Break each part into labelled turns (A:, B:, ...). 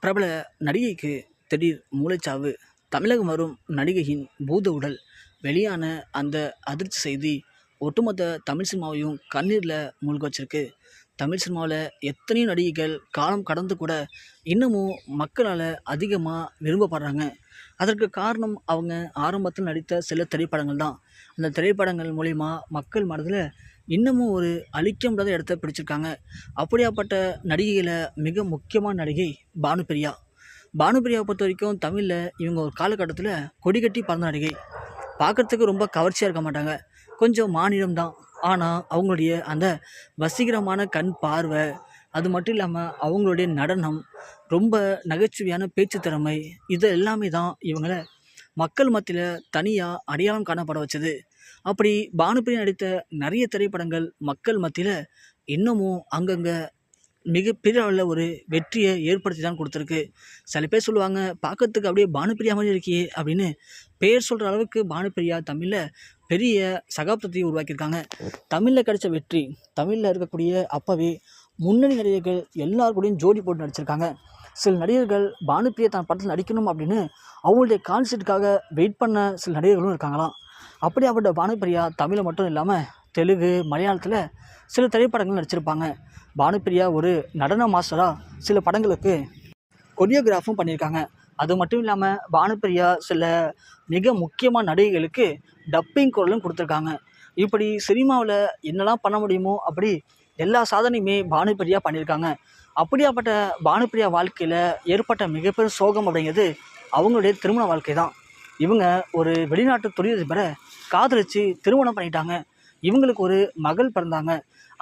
A: பிரபல நடிகைக்கு திடீர் மூளைச்சாவு. தமிழகம் வரும் நடிகையின் பூத உடல் வெளியான அந்த அதிர்ச்சி செய்தி ஒட்டுமொத்த தமிழ் சினிமாவையும் கண்ணீரில் மூழ்க வச்சிருக்கு. தமிழ் சினிமாவில் எத்தனையோ நடிகைகள் காலம் கடந்து கூட இன்னமும் மக்களால் அதிகமாக விரும்பப்படுறாங்க. அதற்கு காரணம் அவங்க ஆரம்பத்தில் நடித்த சில திரைப்படங்கள் தான். அந்த திரைப்படங்கள் மூலிமா மக்கள் மனதில் இன்னமும் ஒரு அழிக்க முடியாத இடத்த பிடிச்சிருக்காங்க. அப்படியாப்பட்ட நடிகையில் மிக முக்கியமான நடிகை பானுப்பிரியா. பானுப்பிரியாவை பொறுத்த வரைக்கும் தமிழில் இவங்க ஒரு காலகட்டத்தில் கொடி கட்டி பறந்த நடிகை. பார்க்குறதுக்கு ரொம்ப கவர்ச்சியாக இருக்க மாட்டாங்க, கொஞ்சம் மாநிலம் தான். ஆனால் அவங்களுடைய அந்த வசீகரமான கண் பார்வை, அது மட்டும் இல்லாமல் அவங்களுடைய நடனம், ரொம்ப நகைச்சுவையான பேச்சு திறமை, இது எல்லாமே தான் இவங்களை மக்கள் மத்தியில் தனியாக அடையாளம் காணப்பட வச்சது. அப்படி பானுப்பிரியா நடித்த நிறைய திரைப்படங்கள் மக்கள் மத்தியில் இன்னமும் அங்கங்கே மிகப்பெரிய அளவில் ஒரு வெற்றியை ஏற்படுத்தி தான் கொடுத்துருக்கு. சில பேர் சொல்லுவாங்க, பார்க்கறதுக்கு அப்படியே பானுப்பிரியா மாதிரி இருக்கியே அப்படின்னு. பேர் சொல்கிற அளவுக்கு பானுப்பிரியா தமிழில் பெரிய சகாப்தத்தை உருவாக்கியிருக்காங்க. தமிழில் கிடைச்ச வெற்றி, தமிழில் இருக்கக்கூடிய அப்போவே முன்னணி நடிகர்கள் எல்லார் கூடயும் ஜோடி போட்டு நடிச்சிருக்காங்க. சில நடிகர்கள் பானுப்பிரியா தான் படத்தில் நடிக்கணும் அப்படின்னு அவங்களுடைய கான்செப்டுக்காக வெயிட் பண்ண சில நடிகர்களும் இருக்காங்களாம். அப்படியாப்பட்ட பானுப்பிரியா தமிழில் மட்டும் இல்லாமல் தெலுங்கு, மலையாளத்தில் சில திரைப்படங்கள் நடிச்சிருப்பாங்க. பானுப்பிரியா ஒரு நடன மாஸ்டராக சில படங்களுக்கு கொரியோகிராஃபும் பண்ணியிருக்காங்க. அது மட்டும் இல்லாமல் பானுப்பிரியா சில மிக முக்கியமான நடிகைகளுக்கு டப்பிங் குரலும் கொடுத்துருக்காங்க. இப்படி சினிமாவில் என்னெல்லாம் பண்ண முடியுமோ அப்படி எல்லா சாதனையுமே பானுப்பிரியா பண்ணியிருக்காங்க. அப்படியாப்பட்ட பானுப்பிரியா வாழ்க்கையில் ஏற்பட்ட மிகப்பெரிய சோகம் அப்படிங்கிறது அவங்களுடைய திருமண வாழ்க்கை தான். இவங்க ஒரு வெளிநாட்டு தொழிலதிபரை காதலித்து திருமணம் பண்ணிட்டாங்க. இவங்களுக்கு ஒரு மகள் பிறந்தாங்க.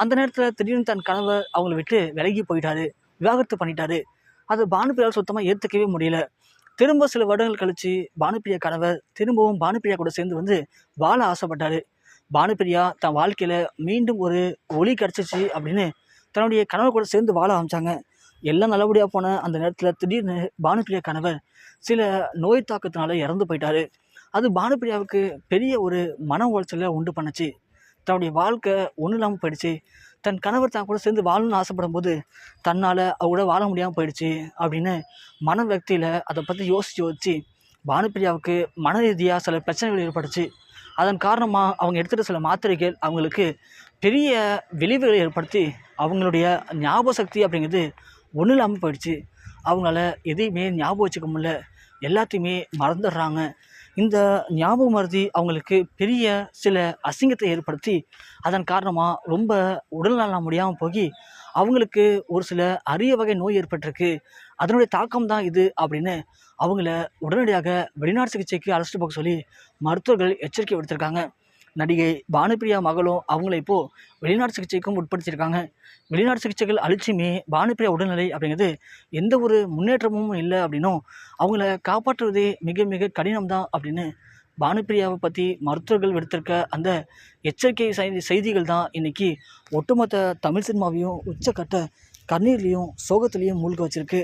A: அந்த நேரத்தில் திடீர்னு தன் கணவர் அவங்கள விட்டு விலகி போயிட்டாரு, விவாகரத்து பண்ணிட்டாரு. அது பானுப்பிரியாவில் சுத்தமாக ஏற்றுக்கவே முடியல. திரும்ப சில வருடங்கள் கழித்து பானுப்பிரியா கணவர் திரும்பவும் பானுப்பிரியா கூட சேர்ந்து வந்து வாழ ஆசைப்பட்டார். பானுப்பிரியா தன் வாழ்க்கையில் மீண்டும் ஒரு ஒளி கிடச்சிச்சு அப்படின்னு தன்னுடைய கணவர் கூட சேர்ந்து வாழ ஆரம்பித்தாங்க. எல்லாம் நல்லபடியாக போன அந்த நேரத்தில் திடீர்னு பானுப்பிரியா கணவர் சில நோய் தாக்கத்தினால இறந்து போயிட்டார். அது பானுப்பிரியாவுக்கு பெரிய ஒரு மன உளைச்சலை உண்டு பண்ணுச்சு. தன்னுடைய வாழ்க்கை ஒன்றும் இல்லாமல் போயிடுச்சு. தன் கணவர் தான் கூட சேர்ந்து வாழணும்னு ஆசைப்படும் போது தன்னால் கூட வாழ முடியாமல் போயிடுச்சு அப்படின்னு மன வியக்தியில் அதை பற்றி யோசித்து பானுப்பிரியாவுக்கு மன ரீதியாக சில பிரச்சனைகள் ஏற்பட்டுச்சு. அதன் காரணமாக அவங்க எடுத்துகிட்ட சில மாத்திரைகள் அவங்களுக்கு பெரிய விளைவுகளை ஏற்படுத்தி அவங்களுடைய ஞாபக சக்தி அப்படிங்கிறது ஒன்றும் இல்லாமல் போயிடுச்சு. அவங்களால எதையுமே ஞாபகம் வச்சுக்க முடியல, எல்லாத்தையுமே மறந்துடுறாங்க. இந்த ஞாபக மறதி அவங்களுக்கு பெரிய சில அசிங்கத்தை ஏற்படுத்தி அதன் காரணமாக ரொம்ப உடல்நலம் முடியாமல் போய் அவங்களுக்கு ஒரு சில அரிய வகை நோய் ஏற்பட்டிருக்கு. அதனுடைய தாக்கம் தான் இது அப்படின்னு அவங்கள உடனடியாக வெளிநாட்டு சிகிச்சைக்கு அழைச்சிட்டு போக சொல்லி மருத்துவர்கள் எச்சரிக்கை விடுத்திருக்காங்க. நடிகை பானுப்பிரியா மகளும் அவங்கள இப்போது வெளிநாட்டு சிகிச்சைக்கும் உட்படுத்தியிருக்காங்க. வெளிநாட்டு சிகிச்சைகள் அழிச்சுமே பானுப்பிரியா உடல்நிலை அப்படிங்கிறது எந்த ஒரு முன்னேற்றமும் இல்லை அப்படின்னும் அவங்கள காப்பாற்றுவதே மிக மிக கடினம் தான் அப்படின்னு பானுப்பிரியாவை பற்றி மருத்துவர்கள் விடுத்திருக்க அந்த எச்சரிக்கை செய்திகள் தான் இன்றைக்கி ஒட்டுமொத்த தமிழ் சினிமாவையும் உச்சக்கட்ட கண்ணீர்லேயும் சோகத்துலேயும் மூழ்க வச்சிருக்கு.